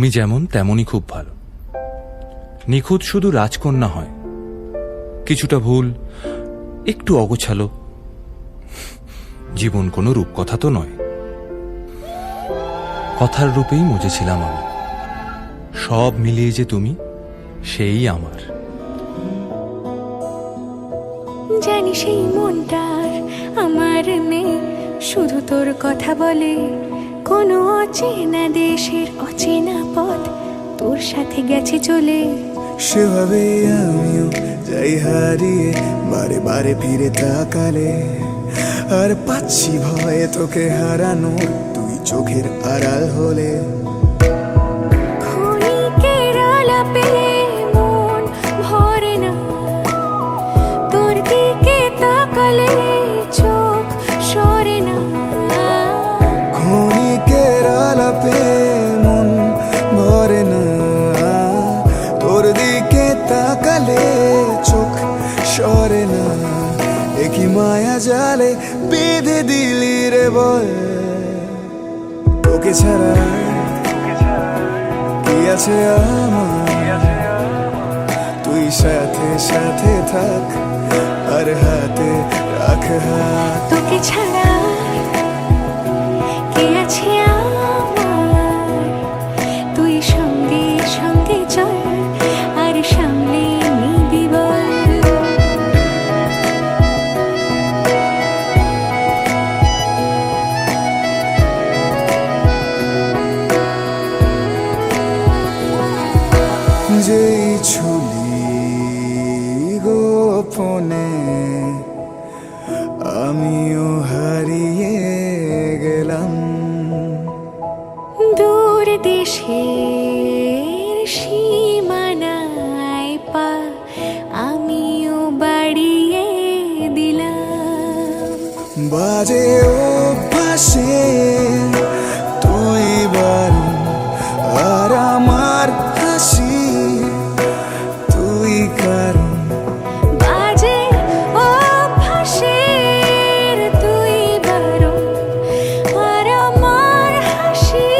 তুমি যেমন তেমনই খুব ভালো। নিখুঁত শুধু রাজকন্যা হয়, কিছুটা ভুল, একটু অগোছালো। জীবন কোনো রূপকথা তো নয়। কথার রূপেই মজেছিলাম আমি। সব মিলিয়ে যে তুমি, সেই আমার। জানি সেই মনটার আমার নেই, শুধু তোর কথা বলে। কোনো অচেনা দেশের অচেনা পথ তোর সাথে গেছে চলে। সেভাবে আমিও যাই হারিয়ে, বারে বারে ফিরে তাকালে। আর পাচ্ছি ভয়ে তোকে হারানোর, তুই চোখের আড়াল হলে। ক্ষণিকের আলাপে মন ভরে না, তোর দিকে তাকালে চোখ সরে না। ক্ষণিকের আলাপে মন ভরে না, তোর দিকে তাকালে চোখ সরে না। একই মায়া জালে বেঁধে দিলি রে বল, তোকে ছাড়া কি আছে আমার। তুই সাথে সাথে থাক, আর হাতে রাখ হাত। তোকে ছাড়া কে আছে আমার, তুই সঙ্গে সঙ্গে চল, আর সামনে নিবি বল। যেই ছুলি গোপনে আমিও হারিয়ে গেলাম। দূর দেশের সীমানায় পা আমিও বাড়িয়ে দিলাম। বাজে অভ্যাসে তুই বারণ, আর আমার হাসি তুই কারণ। বাজে অভ্যাসের তুই বারণ, আর আমার হাসি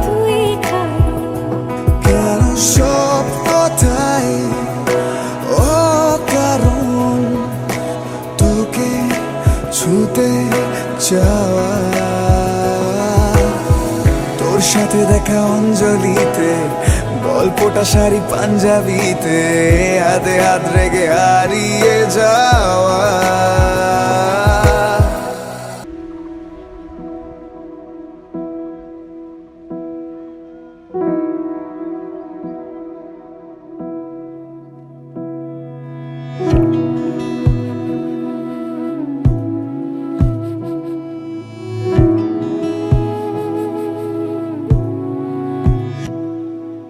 তুই কারণ। কেন সব কথায় অকারণ তোকে ছুতে চাওয়া। তোর সাথে দেখা অঞ্জলিতে, গল্পটা শাড়ি পাঞ্জাবিতে, হাতে হাত রেখে হারিয়ে যাওয়া।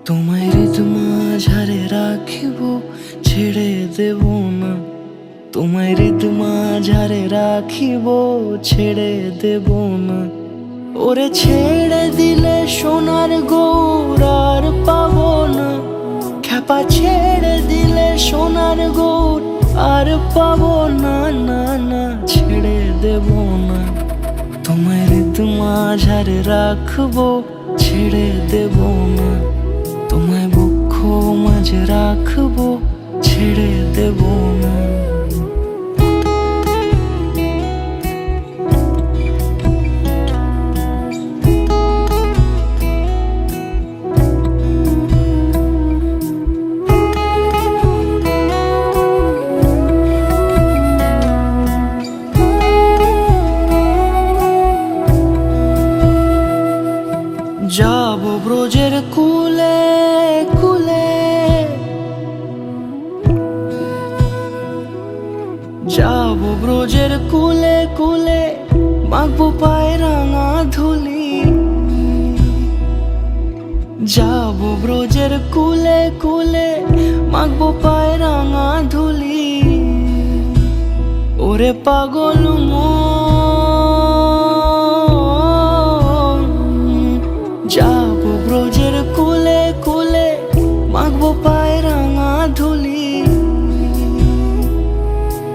তোমায় হৃদ মাঝারে রাখিব, ছেড়ে দেব না। তোমায় হৃদ মাঝারে রাখিব, ছেড়ে দেব না। ওরে ছেড়ে দিলে সোনার গৌর আর পাবো না। খ্যাপা ছেড়ে দিলে সোনার গৌর আর পাবো না, না না, ছেড়ে দেব না। তোমায় হৃদ মাঝারে রাখবো, ছেড়ে দেব না। তোমায় বক্ষ মাঝে রাখবো, ছেড়ে দেব না। যাব ব্রজের কুলে কুলে, যাব ব্রজের কুলে কুলে, মাখবো পায়ে রাঙা ধুলি। যাব ব্রজের কুলে কুলে, মাখবো পায়ে রাঙা ধুলি। ওরে পাগল মন, যাব ব্রজের কুলে কুলে, মাখবো পায়ে রাঙা ধুলি।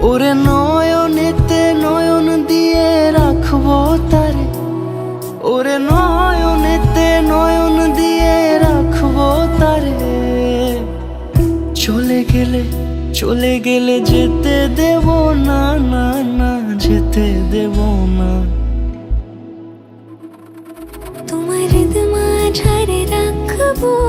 ওরে নয়নেতে নয়ন দিয়ে রাখবো তারে, ওরে নয়নেতে নয়ন দিয়ে চলে গেলে যেতে দেব না, না না যেতে দেব না। তোমার মাঝারে রাখবো